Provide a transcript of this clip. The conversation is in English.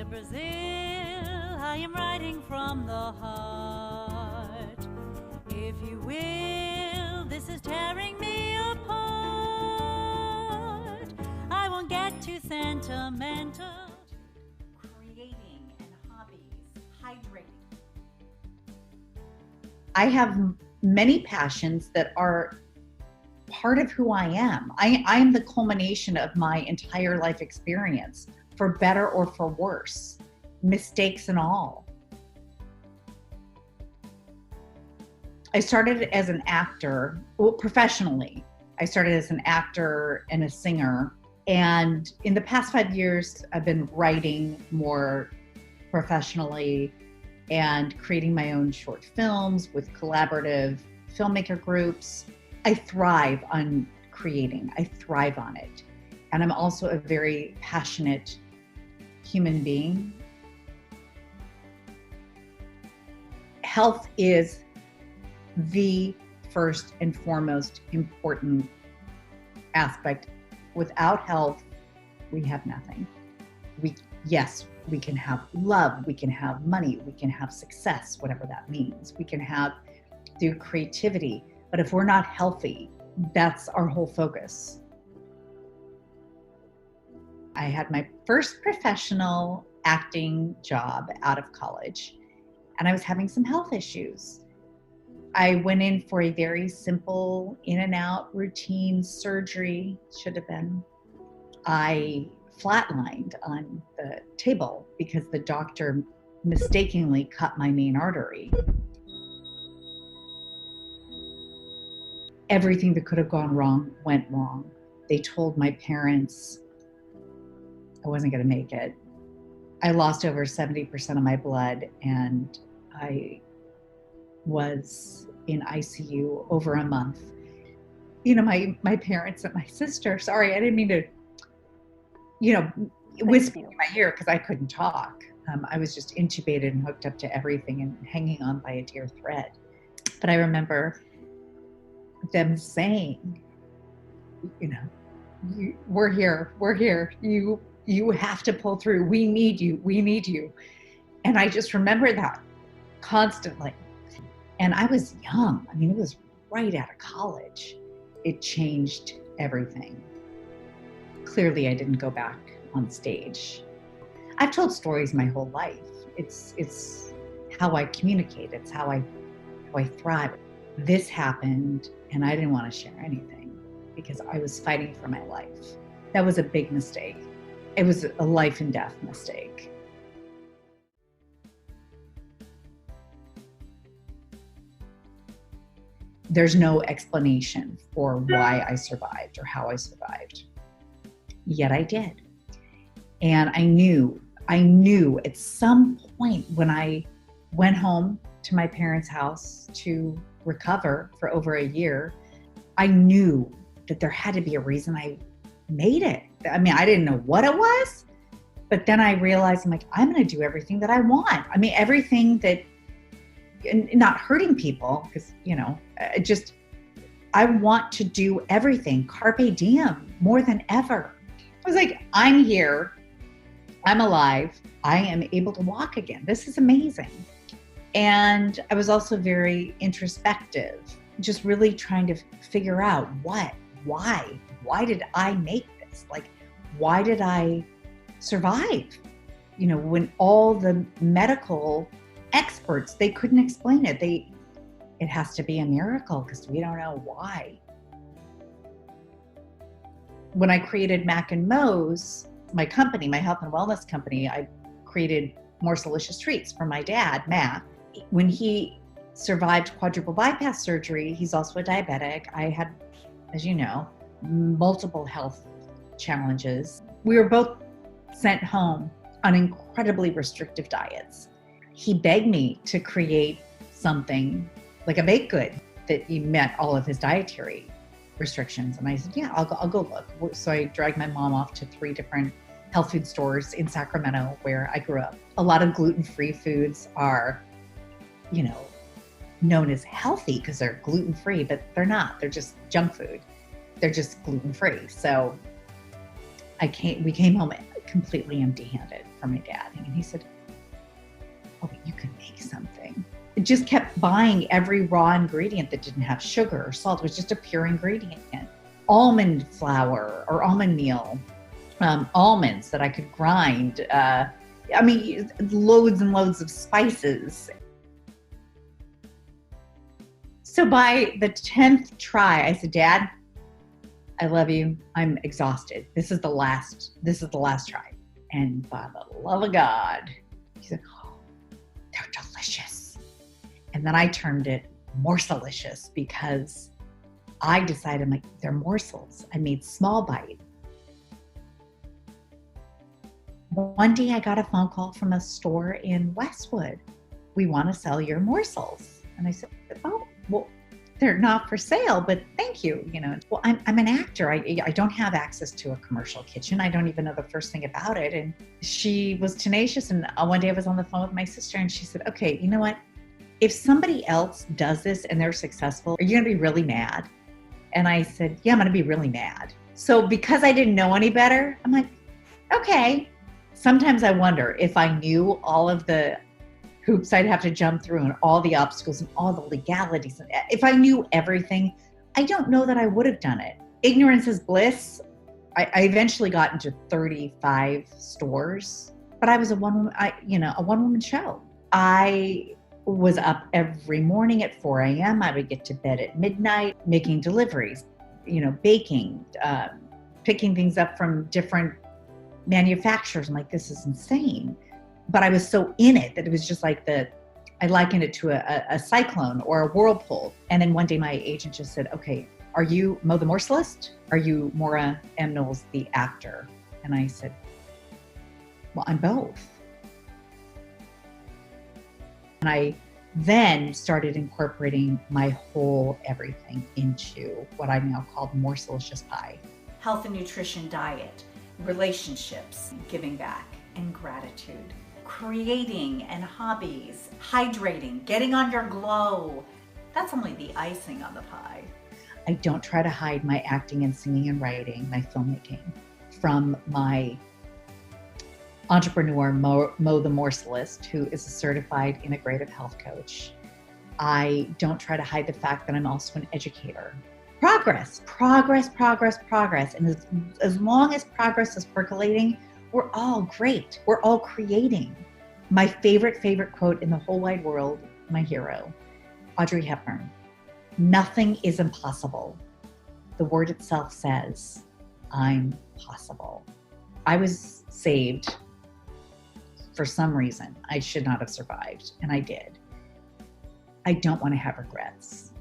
Brazil, I am writing from the heart. If you will, this is tearing me apart. I won't get too sentimental. Creating and hobbies, hydrating. I have many passions that are part of who I am. I am the culmination of my entire life experience, for better or for worse, mistakes and all. I started as an actor, well, professionally. I started as an actor and a singer. And in the past 5 years, I've been writing more professionally and creating my own short films with collaborative filmmaker groups. I thrive on creating. I thrive on it. And I'm also a very passionate human being. Health is the first and foremost important aspect. Without health, we have nothing. Yes, we can have love, we can have money, we can have success, whatever that means. We can have through creativity, but if we're not healthy, that's our whole focus. I had my first professional acting job out of college, and I was having some health issues. I went in for a very simple in and out routine surgery, should have been. I flatlined on the table because the doctor mistakenly cut my main artery. Everything that could have gone wrong went wrong. They told my parents I wasn't going to make it. I lost over 70% of my blood, and I was in ICU over a month. You know, my parents and my sister, sorry, I didn't mean to, whisper in my ear because I couldn't talk. I was just intubated and hooked up to everything and hanging on by a dear thread. But I remember them saying, we're here. You have to pull through. We need you. And I just remember that constantly. And I was young. I mean, it was right out of college. It changed everything. Clearly, I didn't go back on stage. I've told stories my whole life. It's how I communicate. It's how I thrive. This happened, and I didn't want to share anything because I was fighting for my life. That was a big mistake. It was a life and death mistake. There's no explanation for why I survived or how I survived. Yet I did. And I knew at some point when I went home to my parents' house to recover for over a year, I knew that there had to be a reason I made it. I mean, I didn't know what it was, but then I realized I'm going to do everything that I want. I mean, everything that, and not hurting people, because, I want to do everything. Carpe diem, more than ever. I was like, I'm here. I'm alive. I am able to walk again. This is amazing. And I was also very introspective, just really trying to figure out why did I make this? Why did I survive? When all the medical experts, they couldn't explain it. It has to be a miracle because we don't know why. When I created Mac and Mo's, my company, my health and wellness company, I created Morselicious treats for my dad, Mac. When he survived quadruple bypass surgery, he's also a diabetic. I had, as you know, multiple health challenges. We were both sent home on incredibly restrictive diets. He begged me to create something like a baked good that he met all of his dietary restrictions. And I said, yeah, I'll go look. So I dragged my mom off to 3 different health food stores in Sacramento where I grew up. A lot of gluten-free foods are, known as healthy because they're gluten-free, but they're not. They're just junk food. They're just gluten-free. So we came home completely empty-handed for my dad. And he said, oh, but you could make something. It just kept buying every raw ingredient that didn't have sugar or salt. It was just a pure ingredient. Almond flour or almond meal, almonds that I could grind. Loads and loads of spices. So by the 10th try, I said, Dad, I love you. I'm exhausted. This is the last try. And by the love of God, he said, oh, they're delicious. And then I termed it Morselicious because I decided, I'm like, they're morsels. I made small bite. One day I got a phone call from a store in Westwood. We want to sell your morsels. And I said, oh, well, they're not for sale, but thank you. Well, I'm an actor. I don't have access to a commercial kitchen. I don't even know the first thing about it. And she was tenacious. And one day I was on the phone with my sister and she said, okay, you know what? If somebody else does this and they're successful, are you going to be really mad? And I said, yeah, I'm going to be really mad. So because I didn't know any better, I'm like, okay. Sometimes I wonder if I knew all of the hoops I'd have to jump through and all the obstacles and all the legalities. And if I knew everything, I don't know that I would have done it. Ignorance is bliss. I eventually got into 35 stores, but I was a one-woman show. I was up every morning at 4 a.m. I would get to bed at midnight, making deliveries, baking, picking things up from different manufacturers. I'm like, this is insane. But I was so in it that it was just like I likened it to a cyclone or a whirlpool. And then one day my agent just said, okay, are you Mo the Morselist? Are you Maura M. Knowles, the actor? And I said, well, I'm both. And I then started incorporating my whole everything into what I now call Morselicious pie. Health and nutrition diet, relationships, giving back, and gratitude. Creating and hobbies, hydrating, getting on your glow. That's only the icing on the pie. I don't try to hide my acting and singing and writing, my filmmaking, from my entrepreneur, Mo the Morselist, who is a certified integrative health coach. I don't try to hide the fact that I'm also an educator. Progress. And as long as progress is percolating, we're all great. We're all creating. My favorite quote in the whole wide world, my hero, Audrey Hepburn. Nothing is impossible. The word itself says, I'm possible. I was saved for some reason. I should not have survived, and I did. I don't want to have regrets.